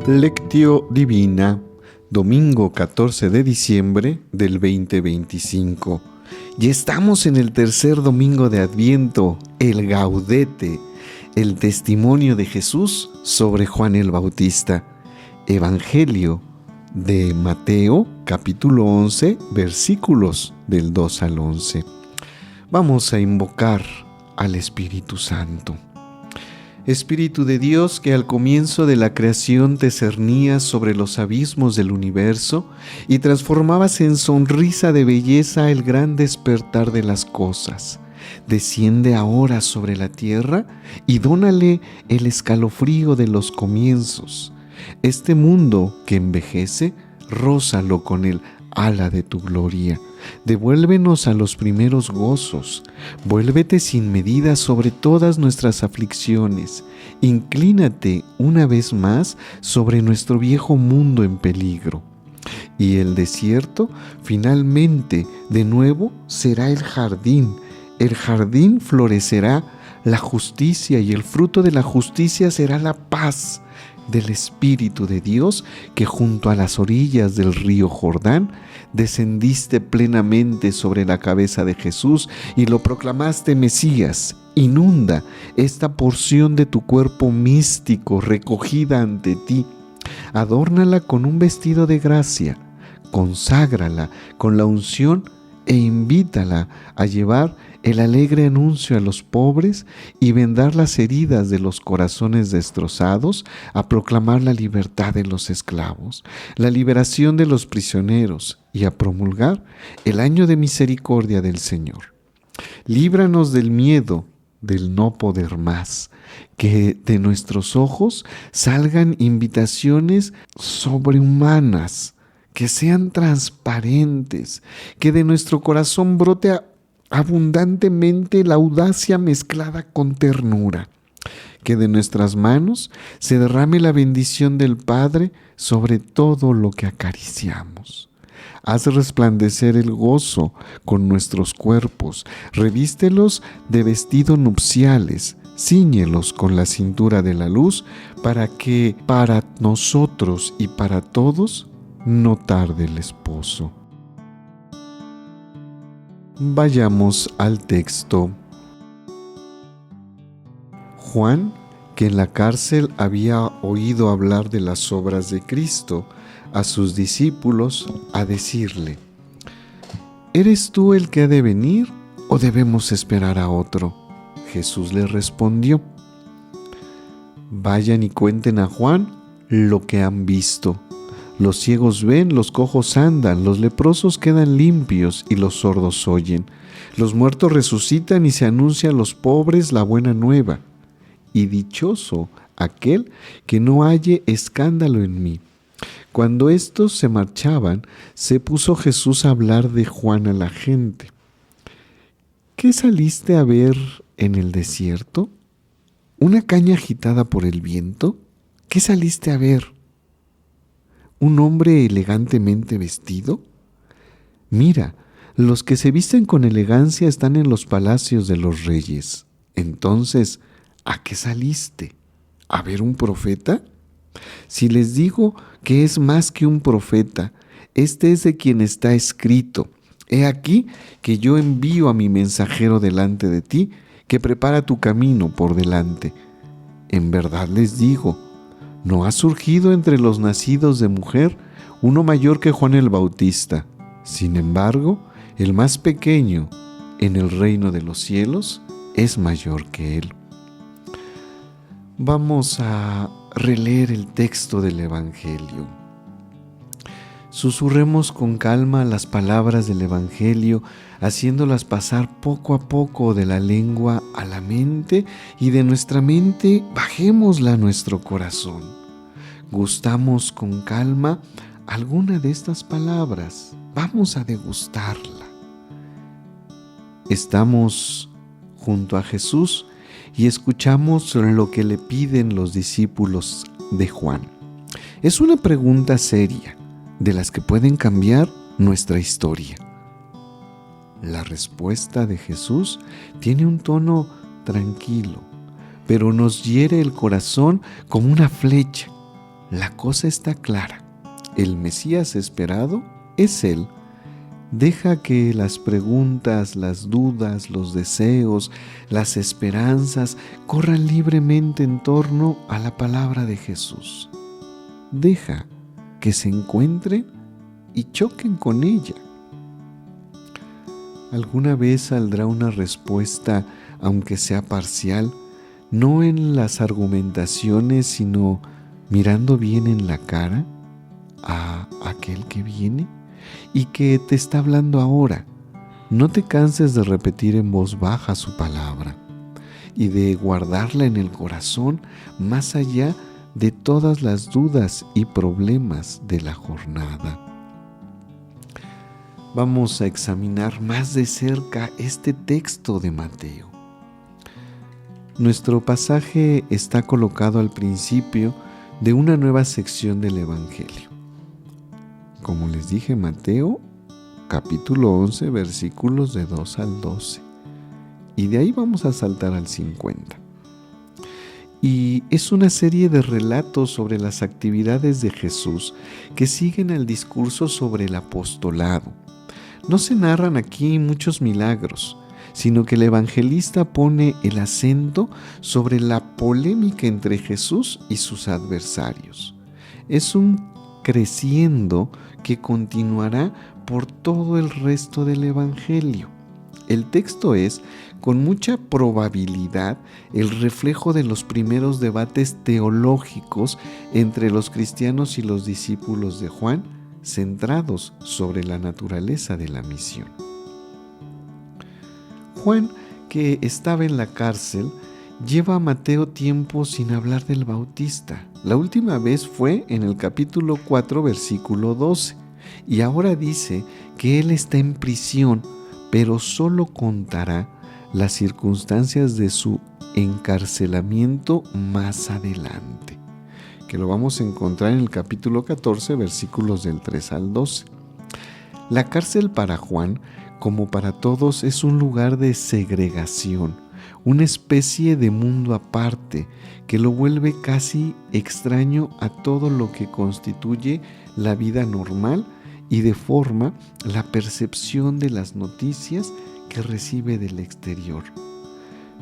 Lectio Divina, domingo 14 de diciembre del 2025. Y estamos en el tercer domingo de Adviento, el Gaudete, el testimonio de Jesús sobre Juan el Bautista. Evangelio de Mateo, capítulo 11, versículos del 2 al 11. Vamos a invocar al Espíritu Santo. Espíritu de Dios, que al comienzo de la creación te cernías sobre los abismos del universo y transformabas en sonrisa de belleza el gran despertar de las cosas, desciende ahora sobre la tierra y dónale el escalofrío de los comienzos. Este mundo que envejece, rózalo con el ala de tu gloria. Devuélvenos a los primeros gozos. Vuélvete sin medida sobre todas nuestras aflicciones. Inclínate una vez más sobre nuestro viejo mundo en peligro. Y el desierto finalmente de nuevo será el jardín. El jardín florecerá la justicia y el fruto de la justicia será la paz del Espíritu de Dios, que junto a las orillas del río Jordán descendiste plenamente sobre la cabeza de Jesús y lo proclamaste Mesías. Inunda esta porción de tu cuerpo místico recogida ante ti. Adórnala con un vestido de gracia, conságrala con la unción e invítala a llevar el alegre anuncio a los pobres y vendar las heridas de los corazones destrozados, a proclamar la libertad de los esclavos, la liberación de los prisioneros y a promulgar el año de misericordia del Señor. Líbranos del miedo, del no poder más, que de nuestros ojos salgan invitaciones sobrehumanas, que sean transparentes, que de nuestro corazón brote abundantemente la audacia mezclada con ternura, que de nuestras manos se derrame la bendición del Padre sobre todo lo que acariciamos. Haz resplandecer el gozo con nuestros cuerpos, revístelos de vestidos nupciales, cíñelos con la cintura de la luz, para que para nosotros y para todos no tarde el esposo. Vayamos al texto. Juan, que en la cárcel había oído hablar de las obras de Cristo, a sus discípulos a decirle: ¿Eres tú el que ha de venir o debemos esperar a otro? Jesús le respondió: Vayan y cuenten a Juan lo que han visto. Los ciegos ven, los cojos andan, los leprosos quedan limpios y los sordos oyen. Los muertos resucitan y se anuncia a los pobres la buena nueva. Y dichoso aquel que no halle escándalo en mí. Cuando estos se marchaban, se puso Jesús a hablar de Juan a la gente. ¿Qué saliste a ver en el desierto? ¿Una caña agitada por el viento? ¿Qué saliste a ver? ¿Un hombre elegantemente vestido? Mira, los que se visten con elegancia están en los palacios de los reyes. Entonces, ¿a qué saliste? ¿A ver un profeta? Si les digo que es más que un profeta, este es de quien está escrito: He aquí que yo envío a mi mensajero delante de ti, que prepara tu camino por delante. En verdad les digo, no ha surgido entre los nacidos de mujer uno mayor que Juan el Bautista. Sin embargo, el más pequeño en el reino de los cielos es mayor que él. Vamos a releer el texto del Evangelio. Susurremos con calma las palabras del Evangelio, haciéndolas pasar poco a poco de la lengua a la mente, y de nuestra mente bajémosla a nuestro corazón. Gustamos con calma alguna de estas palabras. Vamos a degustarla. Estamos junto a Jesús y escuchamos lo que le piden los discípulos de Juan. Es una pregunta seria, de las que pueden cambiar nuestra historia. La respuesta de Jesús tiene un tono tranquilo, pero nos hiere el corazón como una flecha. la cosa está clara. El Mesías esperado es Él. Deja que las preguntas, las dudas, los deseos, las esperanzas corran libremente en torno a la palabra de Jesús. Deja que se encuentren y choquen con ella. Alguna vez saldrá una respuesta, aunque sea parcial, no en las argumentaciones, sino mirando bien en la cara a aquel que viene y que te está hablando ahora. No te canses de repetir en voz baja su palabra y de guardarla en el corazón más allá de todas las dudas y problemas de la jornada. Vamos a examinar más de cerca este texto de Mateo. Nuestro pasaje está colocado al principio de una nueva sección del Evangelio. Como les dije, Mateo, capítulo 11, versículos de 2 al 12. Y de ahí vamos a saltar al 50. Y es una serie de relatos sobre las actividades de Jesús que siguen el discurso sobre el apostolado. No se narran aquí muchos milagros, sino que el evangelista pone el acento sobre la polémica entre Jesús y sus adversarios. Es un creciendo que continuará por todo el resto del Evangelio. El texto es, con mucha probabilidad, el reflejo de los primeros debates teológicos entre los cristianos y los discípulos de Juan, centrados sobre la naturaleza de la misión. Juan, que estaba en la cárcel, lleva a Mateo tiempo sin hablar del Bautista. La última vez fue en el capítulo 4, versículo 12. Y ahora dice que él está en prisión, pero solo contará las circunstancias de su encarcelamiento más adelante, que lo vamos a encontrar en el capítulo 14, versículos del 3 al 12. La cárcel para Juan, como para todos, es un lugar de segregación, una especie de mundo aparte que lo vuelve casi extraño a todo lo que constituye la vida normal y deforma la percepción de las noticias que recibe del exterior.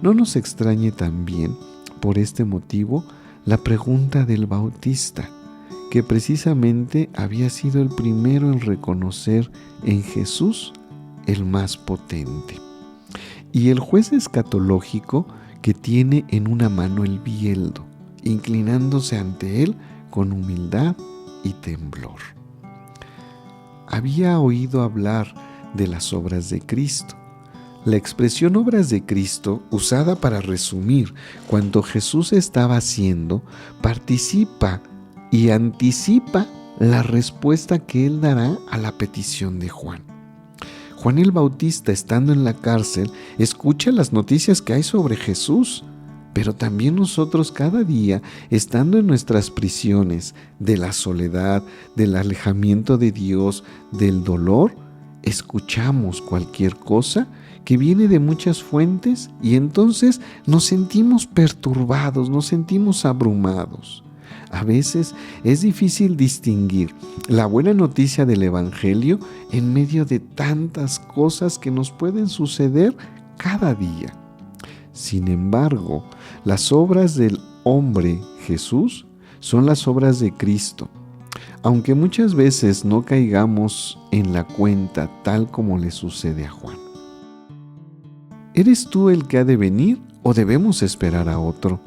No nos extrañe también, por este motivo, la pregunta del Bautista, que precisamente había sido el primero en reconocer en Jesús el más potente. Y el juez escatológico que tiene en una mano el bieldo, inclinándose ante él con humildad y temblor. Había oído hablar de las obras de Cristo. La expresión obras de Cristo, usada para resumir cuanto Jesús estaba haciendo, participa y anticipa la respuesta que él dará a la petición de Juan. Juan el Bautista, estando en la cárcel, escucha las noticias que hay sobre Jesús, pero también nosotros cada día, estando en nuestras prisiones de la soledad, del alejamiento de Dios, del dolor, escuchamos cualquier cosa que viene de muchas fuentes y entonces nos sentimos perturbados, nos sentimos abrumados. A veces es difícil distinguir la buena noticia del Evangelio en medio de tantas cosas que nos pueden suceder cada día. Sin embargo, las obras del hombre Jesús son las obras de Cristo. Aunque muchas veces no caigamos en la cuenta tal como le sucede a Juan. ¿Eres tú el que ha de venir o debemos esperar a otro?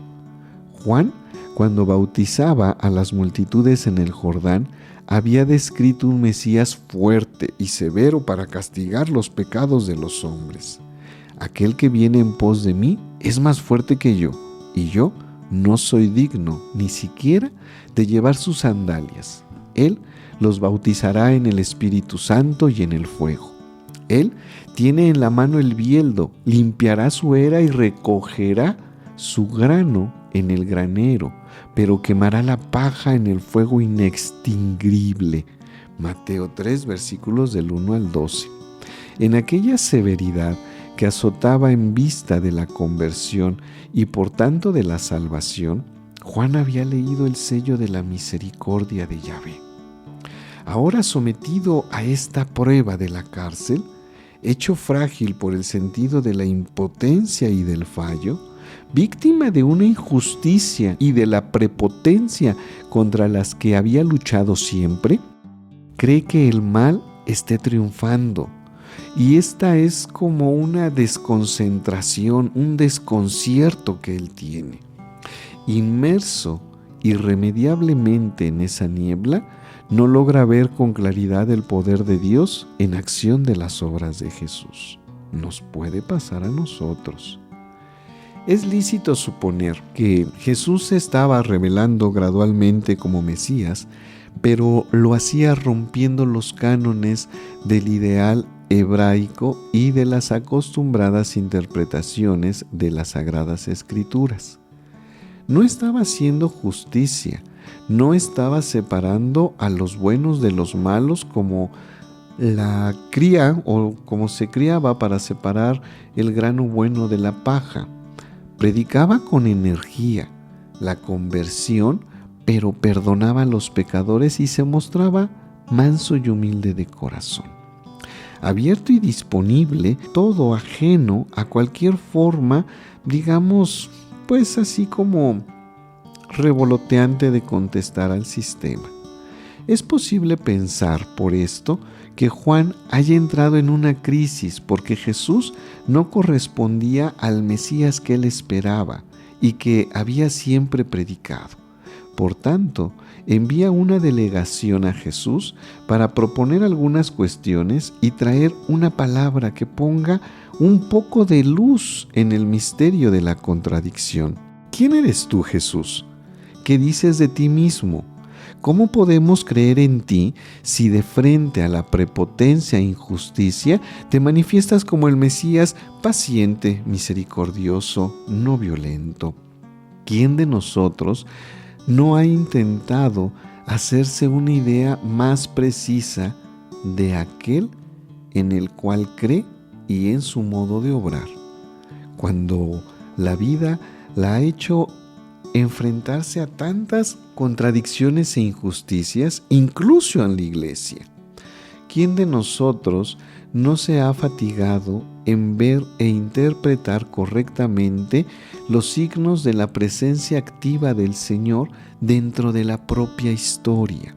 Juan, cuando bautizaba a las multitudes en el Jordán, había descrito un Mesías fuerte y severo para castigar los pecados de los hombres. Aquel que viene en pos de mí es más fuerte que yo, y yo no soy digno ni siquiera de llevar sus sandalias. Él los bautizará en el Espíritu Santo y en el fuego. Él tiene en la mano el bieldo, limpiará su era y recogerá su grano en el granero, pero quemará la paja en el fuego inextinguible. Mateo 3, versículos del 1 al 12. En aquella severidad que azotaba en vista de la conversión y por tanto de la salvación, Juan había leído el sello de la misericordia de Yahvé. Ahora, sometido a esta prueba de la cárcel, hecho frágil por el sentido de la impotencia y del fallo, víctima de una injusticia y de la prepotencia contra las que había luchado siempre, cree que el mal esté triunfando. Y esta es como una desconcentración, un desconcierto que él tiene. Inmerso irremediablemente en esa niebla, no logra ver con claridad el poder de Dios en acción de las obras de Jesús. Nos puede pasar a nosotros. Es lícito suponer que Jesús se estaba revelando gradualmente como Mesías, pero lo hacía rompiendo los cánones del ideal hebraico y de las acostumbradas interpretaciones de las Sagradas Escrituras. No estaba haciendo justicia, no estaba separando a los buenos de los malos como la cría o como se criaba para separar el grano bueno de la paja. Predicaba con energía la conversión, pero perdonaba a los pecadores y se mostraba manso y humilde de corazón. Abierto y disponible, todo ajeno a cualquier forma, digamos, pues así como revoloteante de contestar al sistema. Es posible pensar por esto que Juan haya entrado en una crisis porque Jesús no correspondía al Mesías que él esperaba y que había siempre predicado. Por tanto, envía una delegación a Jesús para proponer algunas cuestiones y traer una palabra que ponga un poco de luz en el misterio de la contradicción. ¿Quién eres tú, Jesús? ¿Qué dices de ti mismo? ¿Cómo podemos creer en ti si de frente a la prepotencia e injusticia te manifiestas como el Mesías paciente, misericordioso, no violento? ¿Quién de nosotros no ha intentado hacerse una idea más precisa de aquel en el cual cree y en su modo de obrar, cuando la vida la ha hecho enfrentarse a tantas contradicciones e injusticias, incluso en la iglesia? ¿Quién de nosotros no se ha fatigado en ver e interpretar correctamente los signos de la presencia activa del Señor dentro de la propia historia?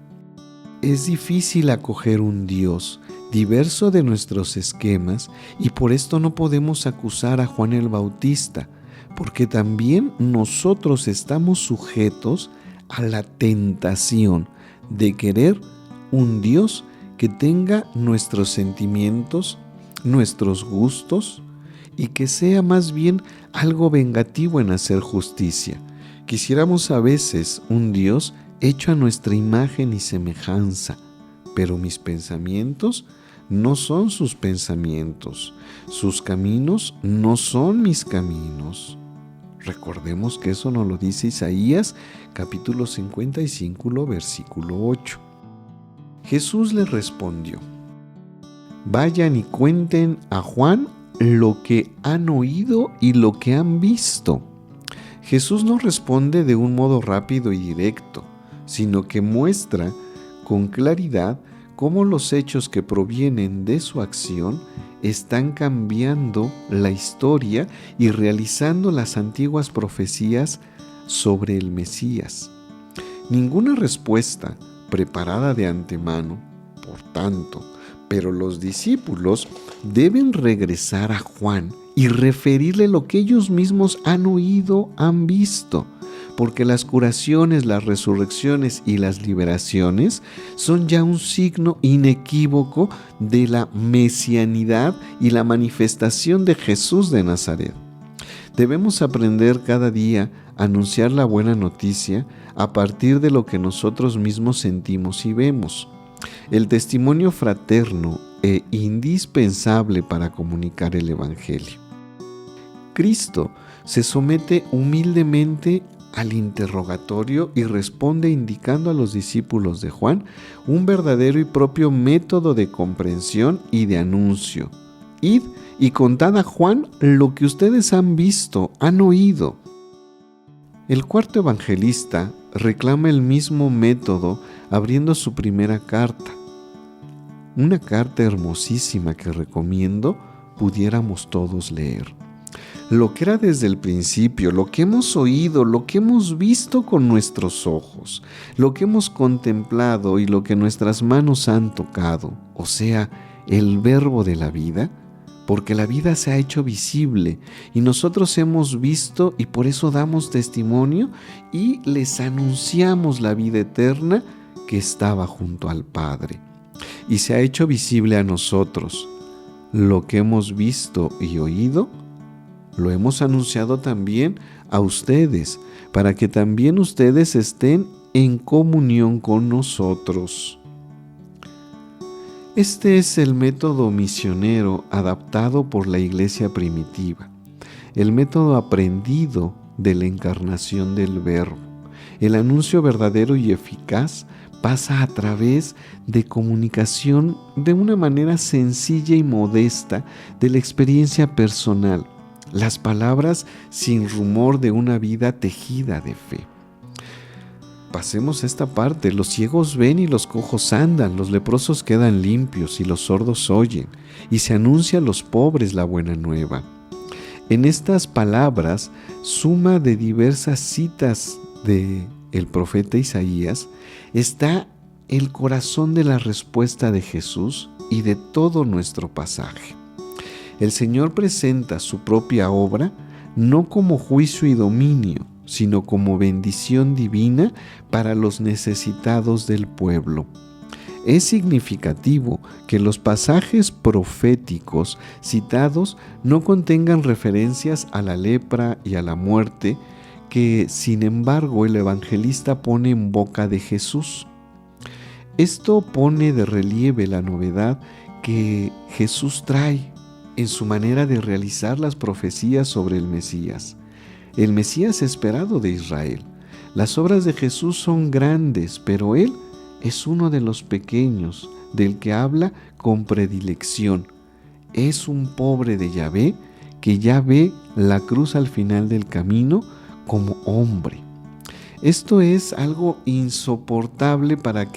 Es difícil acoger un Dios diverso de nuestros esquemas y por esto no podemos acusar a Juan el Bautista, porque también nosotros estamos sujetos a la tentación de querer un Dios que tenga nuestros sentimientos, nuestros gustos y que sea más bien algo vengativo en hacer justicia. Quisiéramos a veces un Dios hecho a nuestra imagen y semejanza, pero mis pensamientos no son sus pensamientos, sus caminos no son mis caminos. Recordemos que eso nos lo dice Isaías, capítulo 55, versículo 8. Jesús le respondió: vayan y cuenten a Juan lo que han oído y lo que han visto. Jesús no responde de un modo rápido y directo, sino que muestra con claridad cómo los hechos que provienen de su acción están cambiando la historia y realizando las antiguas profecías sobre el Mesías. Ninguna respuesta preparada de antemano, por tanto, pero los discípulos deben regresar a Juan y referirle lo que ellos mismos han oído, han visto, porque las curaciones, las resurrecciones y las liberaciones son ya un signo inequívoco de la mesianidad y la manifestación de Jesús de Nazaret. Debemos aprender cada día a anunciar la buena noticia a partir de lo que nosotros mismos sentimos y vemos. El testimonio fraterno e indispensable para comunicar el Evangelio. Cristo se somete humildemente al interrogatorio y responde indicando a los discípulos de Juan un verdadero y propio método de comprensión y de anuncio. Id y contad a Juan lo que ustedes han visto, han oído. El cuarto evangelista reclama el mismo método abriendo su primera carta. Una carta hermosísima que recomiendo pudiéramos todos leer. Lo que era desde el principio, lo que hemos oído, lo que hemos visto con nuestros ojos, lo que hemos contemplado y lo que nuestras manos han tocado, o sea, el verbo de la vida, porque la vida se ha hecho visible y nosotros hemos visto y por eso damos testimonio y les anunciamos la vida eterna que estaba junto al Padre. Y se ha hecho visible a nosotros. Lo que hemos visto y oído, lo hemos anunciado también a ustedes, para que también ustedes estén en comunión con nosotros. Este es el método misionero adaptado por la iglesia primitiva, el método aprendido de la encarnación del Verbo. El anuncio verdadero y eficaz pasa a través de comunicación de una manera sencilla y modesta de la experiencia personal, las palabras sin rumor de una vida tejida de fe. Pasemos esta parte. Los ciegos ven y los cojos andan, los leprosos quedan limpios y los sordos oyen, y se anuncia a los pobres la buena nueva. En estas palabras, suma de diversas citas del profeta Isaías, está el corazón de la respuesta de Jesús y de todo nuestro pasaje. El Señor presenta su propia obra no como juicio y dominio, sino como bendición divina para los necesitados del pueblo. Es significativo que los pasajes proféticos citados no contengan referencias a la lepra y a la muerte, que sin embargo el evangelista pone en boca de Jesús. Esto pone de relieve la novedad que Jesús trae en su manera de realizar las profecías sobre el Mesías esperado de Israel. Las obras de Jesús son grandes, pero Él es uno de los pequeños, del que habla con predilección. Es un pobre de Yahvé que ya ve la cruz al final del camino como hombre. Esto es algo insoportable para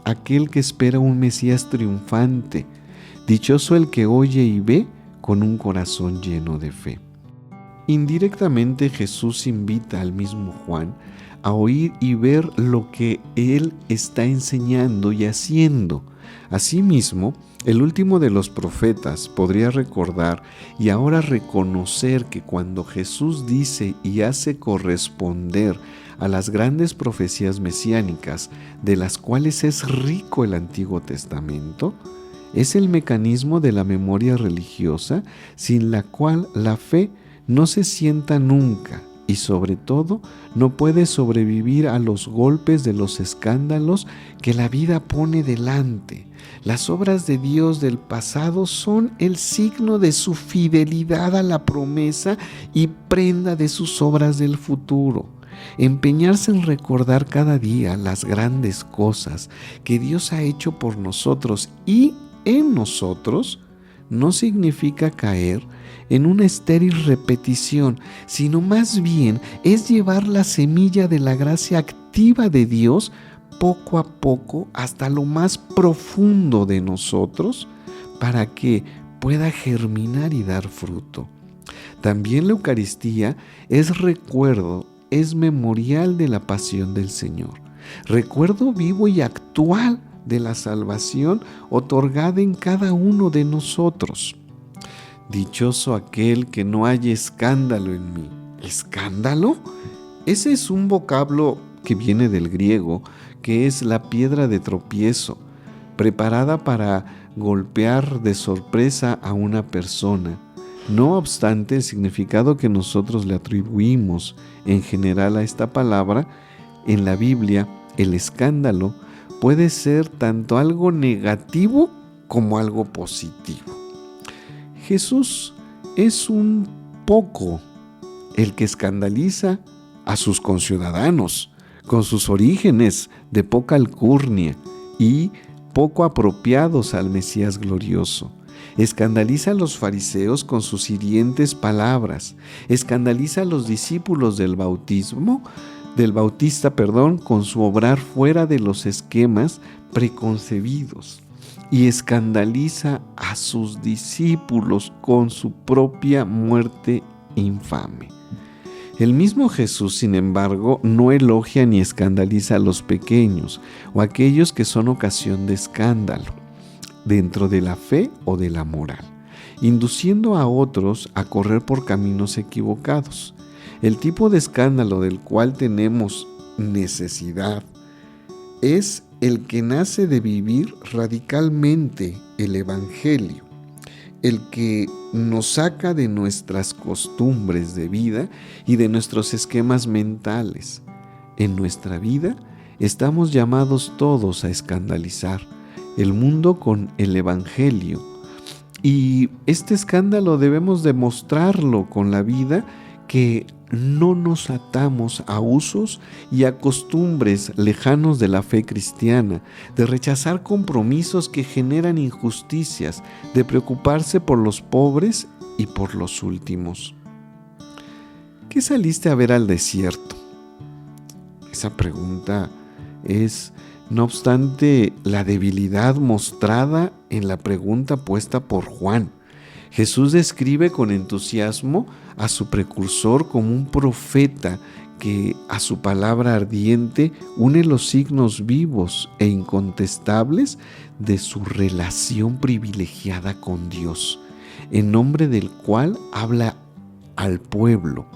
aquel que espera un Mesías triunfante. Dichoso el que oye y ve con un corazón lleno de fe. Indirectamente Jesús invita al mismo Juan a oír y ver lo que él está enseñando y haciendo. Asimismo, el último de los profetas podría recordar y ahora reconocer que cuando Jesús dice y hace corresponder a las grandes profecías mesiánicas de las cuales es rico el Antiguo Testamento, es el mecanismo de la memoria religiosa sin la cual la fe no se sienta nunca y sobre todo no puede sobrevivir a los golpes de los escándalos que la vida pone delante. Las obras de Dios del pasado son el signo de su fidelidad a la promesa y prenda de sus obras del futuro. Empeñarse en recordar cada día las grandes cosas que Dios ha hecho por nosotros y en nosotros no significa caer en una estéril repetición, sino más bien es llevar la semilla de la gracia activa de Dios poco a poco hasta lo más profundo de nosotros para que pueda germinar y dar fruto. También la Eucaristía es recuerdo, es memorial de la pasión del Señor, recuerdo vivo y actual de la salvación otorgada en cada uno de nosotros. Dichoso aquel que no haya escándalo en mí. ¿Escándalo? Ese es un vocablo que viene del griego, que es la piedra de tropiezo, preparada para golpear de sorpresa a una persona. No obstante, el significado que nosotros le atribuimos en general a esta palabra, en la Biblia, el escándalo puede ser tanto algo negativo como algo positivo. Jesús es un poco el que escandaliza a sus conciudadanos con sus orígenes de poca alcurnia y poco apropiados al Mesías glorioso. Escandaliza a los fariseos con sus hirientes palabras. Escandaliza a los discípulos del Bautista, con su obrar fuera de los esquemas preconcebidos. Y escandaliza a sus discípulos con su propia muerte infame. El mismo Jesús, sin embargo, no elogia ni escandaliza a los pequeños o a aquellos que son ocasión de escándalo dentro de la fe o de la moral, induciendo a otros a correr por caminos equivocados. El tipo de escándalo del cual tenemos necesidad es el que nace de vivir radicalmente el Evangelio, el que nos saca de nuestras costumbres de vida y de nuestros esquemas mentales. En nuestra vida estamos llamados todos a escandalizar el mundo con el Evangelio, y este escándalo debemos demostrarlo con la vida, que no nos atamos a usos y a costumbres lejanos de la fe cristiana, de rechazar compromisos que generan injusticias, de preocuparse por los pobres y por los últimos. ¿Qué saliste a ver al desierto? Esa pregunta es, no obstante, la debilidad mostrada en la pregunta puesta por Juan. Jesús describe con entusiasmo a su precursor como un profeta que a su palabra ardiente une los signos vivos e incontestables de su relación privilegiada con Dios, en nombre del cual habla al pueblo.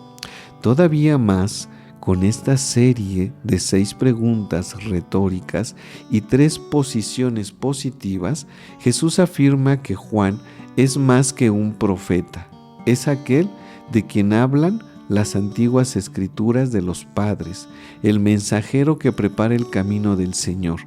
Todavía más, con esta serie de 6 preguntas retóricas y 3 posiciones positivas, Jesús afirma que Juan es más que un profeta, es aquel de quien hablan las antiguas escrituras de los padres, el mensajero que prepara el camino del Señor,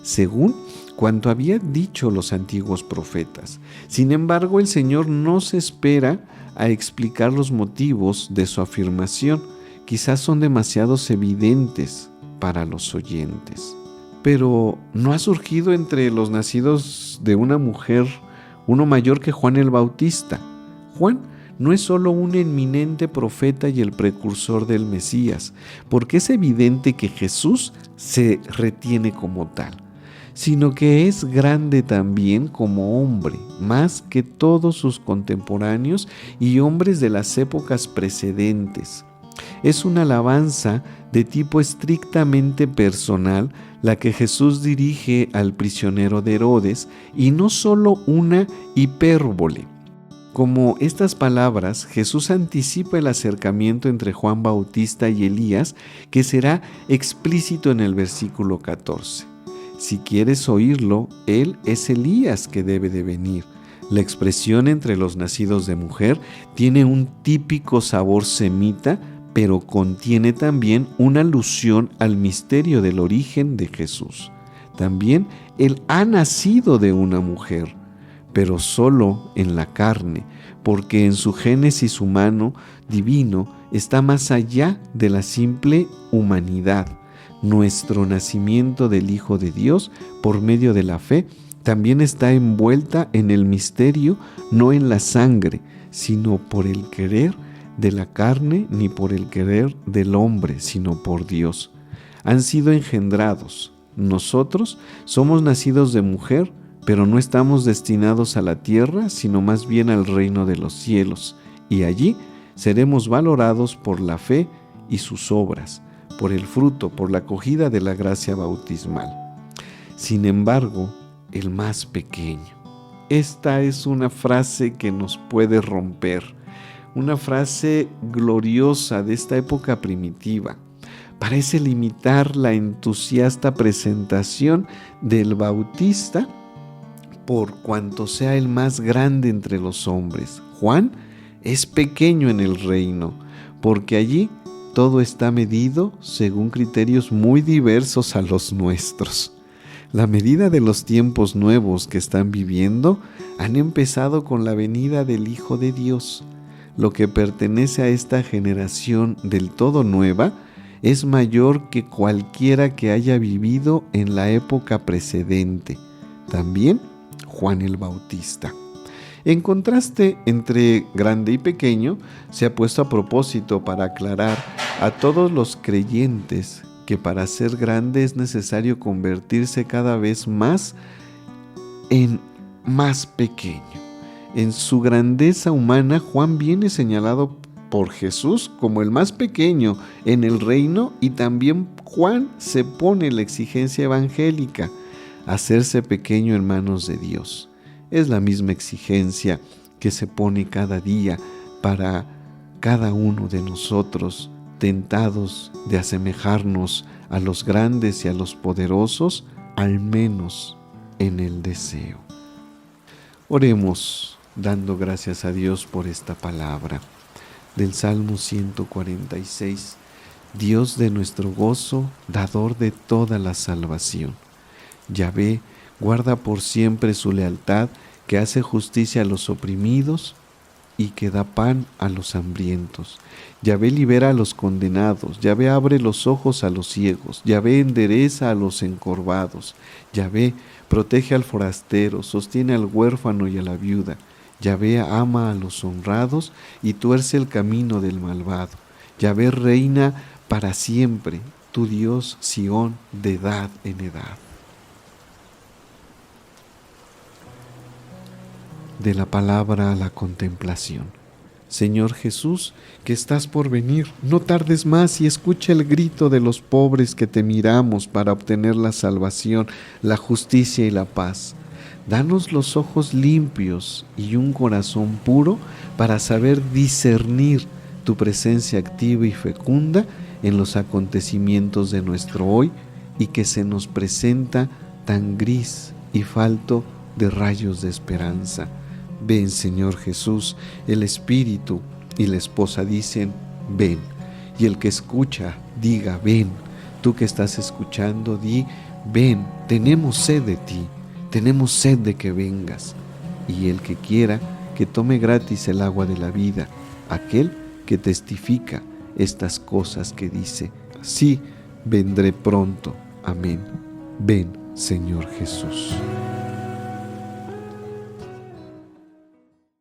según cuanto habían dicho los antiguos profetas. Sin embargo, el Señor no se espera a explicar los motivos de su afirmación. Quizás son demasiado evidentes para los oyentes. Pero ¿no ha surgido entre los nacidos de una mujer uno mayor que Juan el Bautista? Juan no es solo un eminente profeta y el precursor del Mesías, porque es evidente que Jesús se retiene como tal, sino que es grande también como hombre, más que todos sus contemporáneos y hombres de las épocas precedentes. Es una alabanza de tipo estrictamente personal la que Jesús dirige al prisionero de Herodes, y no solo una hipérbole. Como estas palabras, Jesús anticipa el acercamiento entre Juan Bautista y Elías, que será explícito en el versículo 14. Si quieres oírlo, él es Elías que debe de venir. La expresión entre los nacidos de mujer tiene un típico sabor semita, pero contiene también una alusión al misterio del origen de Jesús. También Él ha nacido de una mujer, pero solo en la carne, porque en su génesis humano divino está más allá de la simple humanidad. Nuestro nacimiento del Hijo de Dios por medio de la fe también está envuelta en el misterio, no en la sangre, sino por el querer de la carne, ni por el querer del hombre, sino por Dios. Han sido engendrados. Nosotros somos nacidos de mujer, pero no estamos destinados a la tierra, sino más bien al reino de los cielos, y allí seremos valorados por la fe y sus obras, por el fruto, por la acogida de la gracia bautismal. Sin embargo, el más pequeño. Esta es una frase que nos puede romper, una frase gloriosa de esta época primitiva. Parece limitar la entusiasta presentación del Bautista por cuanto sea el más grande entre los hombres. Juan es pequeño en el reino, porque allí todo está medido según criterios muy diversos a los nuestros. La medida de los tiempos nuevos que están viviendo han empezado con la venida del Hijo de Dios. Lo que pertenece a esta generación del todo nueva es mayor que cualquiera que haya vivido en la época precedente. También Juan el Bautista. En contraste entre grande y pequeño, se ha puesto a propósito para aclarar a todos los creyentes que para ser grande es necesario convertirse cada vez más en más pequeño. En su grandeza humana, Juan viene señalado por Jesús como el más pequeño en el reino, y también Juan se pone la exigencia evangélica: hacerse pequeño en manos de Dios. Es la misma exigencia que se pone cada día para cada uno de nosotros, tentados de asemejarnos a los grandes y a los poderosos, al menos en el deseo. Oremos dando gracias a Dios por esta palabra del Salmo 146. Dios de nuestro gozo, dador de toda la salvación. Yahvé guarda por siempre su lealtad, que hace justicia a los oprimidos y que da pan a los hambrientos. Yahvé libera a los condenados, Yahvé abre los ojos a los ciegos, Yahvé endereza a los encorvados, Yahvé protege al forastero, sostiene al huérfano y a la viuda. Yahvé ama a los honrados y tuerce el camino del malvado. Yahvé reina para siempre, tu Dios Sión, de edad en edad. De la palabra a la contemplación. Señor Jesús, que estás por venir, no tardes más y escucha el grito de los pobres que te miramos para obtener la salvación, la justicia y la paz. Danos los ojos limpios y un corazón puro para saber discernir tu presencia activa y fecunda en los acontecimientos de nuestro hoy, y que se nos presenta tan gris y falto de rayos de esperanza. Ven, Señor Jesús. El Espíritu y la esposa dicen: ven. Y el que escucha, diga: ven. Tú que estás escuchando, di: ven, tenemos sed de ti, tenemos sed de que vengas. Y el que quiera, que tome gratis el agua de la vida, aquel que testifica estas cosas que dice: sí, vendré pronto. Amén. Ven, Señor Jesús.